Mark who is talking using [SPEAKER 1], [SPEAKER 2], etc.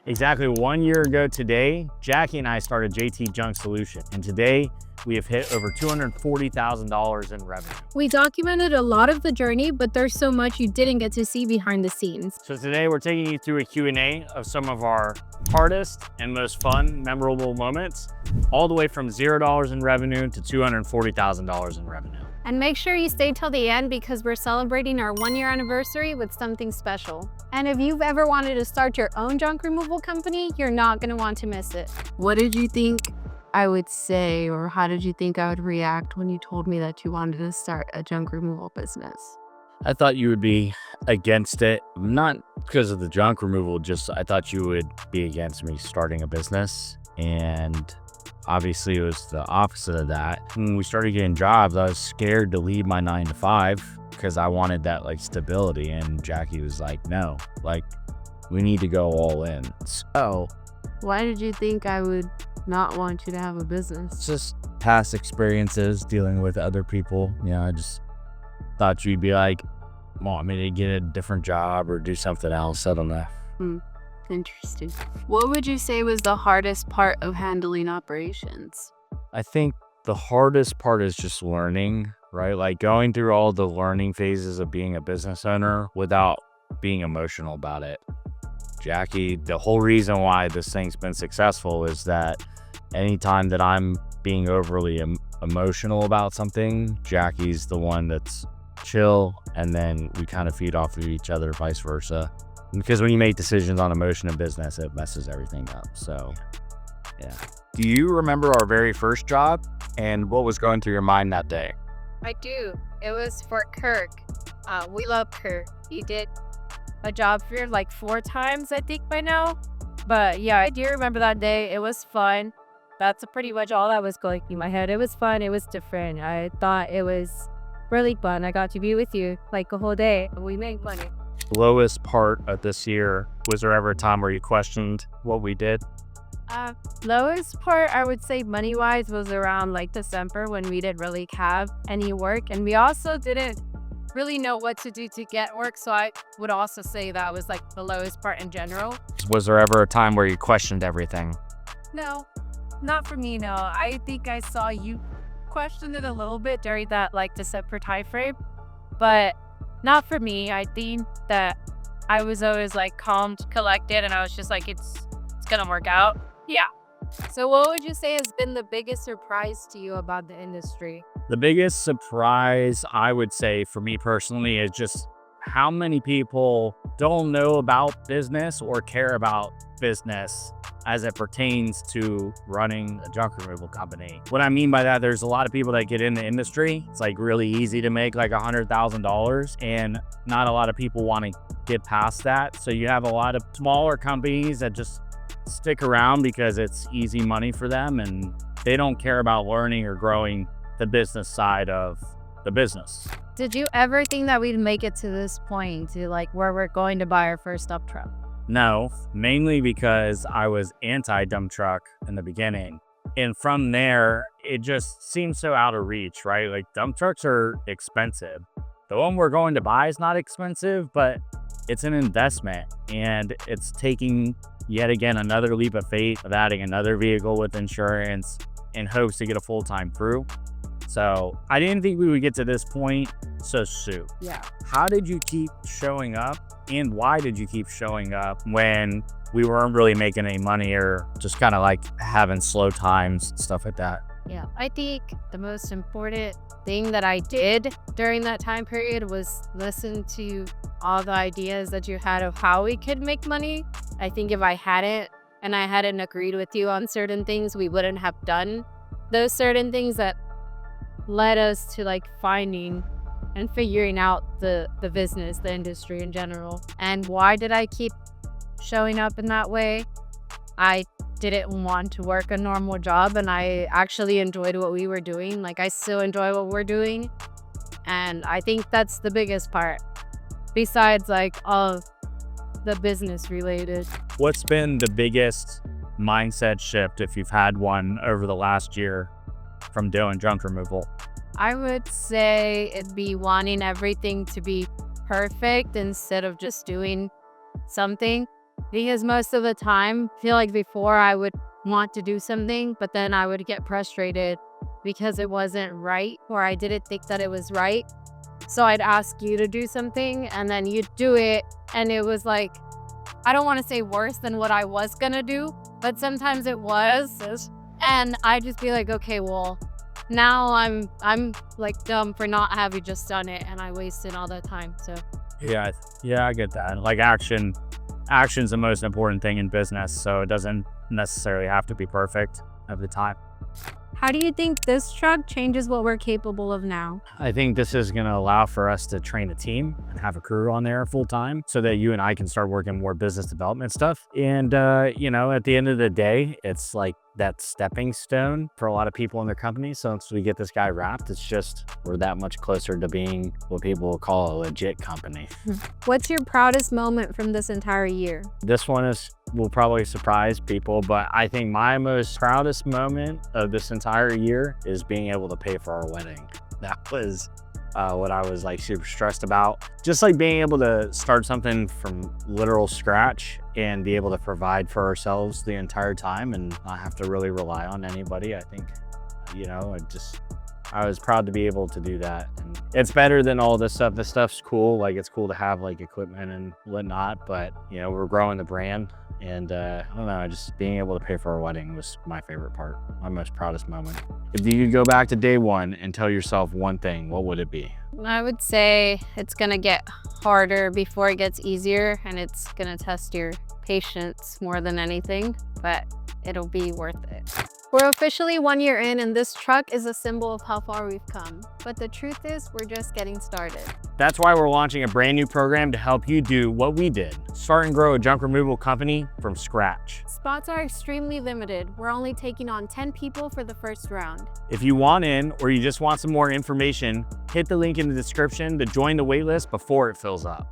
[SPEAKER 1] Exactly 1 year ago today, Jackie and I started JT Junk Solution, and today we have hit over $240,000 in revenue.
[SPEAKER 2] We documented a lot of the journey, but there's so much you didn't get to see behind the scenes.
[SPEAKER 1] So today we're taking you through a Q&A of some of our hardest and most fun, memorable moments, all the way from $0 in revenue to $240,000 in revenue.
[SPEAKER 2] And make sure you stay till the end because we're celebrating our 1-year anniversary with something special. And if you've ever wanted to start your own junk removal company, you're not going to want to miss it.
[SPEAKER 3] What did you think I would say, or how did you think I would react when you told me that you wanted to start a junk removal business?
[SPEAKER 1] I thought you would be against it, not because of the junk removal, just I thought you would be against me starting a business. And obviously it was the opposite of that. When we started getting jobs, I was scared to leave my 9-to-5 because I wanted that stability. And Jackie was like, no, we need to go all in. So
[SPEAKER 3] why did you think I would not want you to have a business?
[SPEAKER 1] it's just past experiences dealing with other people. I just thought you'd be like, want me to get a different job or do something else. I don't know.
[SPEAKER 3] Interesting. What would you say was the hardest part of handling operations?
[SPEAKER 1] I think the hardest part is just learning, right? Going through all the learning phases of being a business owner without being emotional about it. Jackie, the whole reason why this thing's been successful is that anytime that I'm being overly emotional about something, Jackie's the one that's chill, and then we kind of feed off of each other, vice versa. Because when you make decisions on emotion in business, it messes everything up. So, yeah. Do you remember our very first job and what was going through your mind that day?
[SPEAKER 2] I do. It was for Kirk. We love Kirk. He did a job here 4 times, I think, by now. But yeah, I do remember that day. It was fun. That's pretty much all that was going through my head. It was fun. It was different. I thought it was really fun. I got to be with you a whole day. We made money.
[SPEAKER 1] Lowest part of this year, was there ever a time where you questioned what we did?
[SPEAKER 2] Lowest part, I would say money-wise, was around December when we didn't really have any work. And we also didn't really know what to do to get work. So I would also say that was the lowest part in general.
[SPEAKER 1] Was there ever a time where you questioned everything?
[SPEAKER 2] No, not for me, no. I think I saw you question it a little bit during that December time frame, but not for me. I think that I was always calm, collected, and I was just it's gonna work out. Yeah. So what would you say has been the biggest surprise to you about the industry?
[SPEAKER 1] The biggest surprise, I would say, for me personally, is just how many people don't know about business or care about business as it pertains to running a junk removal company. What I mean by that, there's a lot of people that get in the industry. It's really easy to make $100,000, and not a lot of people want to get past that. So you have a lot of smaller companies that just stick around because it's easy money for them, and they don't care about learning or growing the business side of the business.
[SPEAKER 2] Did you ever think that we'd make it to this point, to where we're going to buy our first dump truck?
[SPEAKER 1] No, mainly because I was anti-dump truck in the beginning. And from there, it just seems so out of reach, right? Dump trucks are expensive. The one we're going to buy is not expensive, but it's an investment. And it's taking, yet again, another leap of faith of adding another vehicle with insurance in hopes to get a full-time crew. So I didn't think we would get to this point so soon.
[SPEAKER 2] Yeah.
[SPEAKER 1] How did you keep showing up, and why did you keep showing up when we weren't really making any money or just kind of having slow times and stuff like that?
[SPEAKER 2] Yeah, I think the most important thing that I did during that time period was listen to all the ideas that you had of how we could make money. I think if I hadn't agreed with you on certain things, we wouldn't have done those certain things that led us to finding and figuring out the business, the industry in general. And why did I keep showing up in that way? I didn't want to work a normal job, and I actually enjoyed what we were doing. I still enjoy what we're doing, and I think that's the biggest part, besides all the business related.
[SPEAKER 1] What's been the biggest mindset shift, if you've had one, over the last year from doing junk removal?
[SPEAKER 2] I would say it'd be wanting everything to be perfect instead of just doing something. Because most of the time, I feel like before I would want to do something, but then I would get frustrated because it wasn't right or I didn't think that it was right. So I'd ask you to do something and then you'd do it. And it was like, I don't want to say worse than what I was going to do, but sometimes it was. And I'd just be like, okay, well, now I'm like dumb for not having just done it and I wasted all that time. So
[SPEAKER 1] Yeah, I get that. Like action's the most important thing in business, so it doesn't necessarily have to be perfect at the time.
[SPEAKER 3] How do you think this truck changes what we're capable of now?
[SPEAKER 1] I think this is going to allow for us to train a team and have a crew on there full time so that you and I can start working more business development stuff. And, at the end of the day, it's like that stepping stone for a lot of people in their company. So once we get this guy wrapped, it's just we're that much closer to being what people will call a legit company.
[SPEAKER 3] What's your proudest moment from this entire year?
[SPEAKER 1] This one will probably surprise people, but I think my most proudest moment of this entire year is being able to pay for our wedding. That was what I was like super stressed about. Just like being able to start something from literal scratch and be able to provide for ourselves the entire time and not have to really rely on anybody. I think, I was proud to be able to do that. And it's better than all this stuff. This stuff's cool. Like it's cool to have like equipment and whatnot, but we're growing the brand. And I don't know, just being able to pay for our wedding was my favorite part, my most proudest moment. If you could go back to day one and tell yourself one thing, what would it be?
[SPEAKER 2] I would say it's going to get harder before it gets easier, and it's going to test your patience more than anything, but it'll be worth it.
[SPEAKER 3] We're officially 1 year in, and this truck is a symbol of how far we've come. But the truth is, we're just getting started.
[SPEAKER 1] That's why we're launching a brand new program to help you do what we did. Start and grow a junk removal company from scratch.
[SPEAKER 3] Spots are extremely limited. We're only taking on 10 people for the first round.
[SPEAKER 1] If you want in or you just want some more information, hit the link in the description to join the waitlist before it fills up.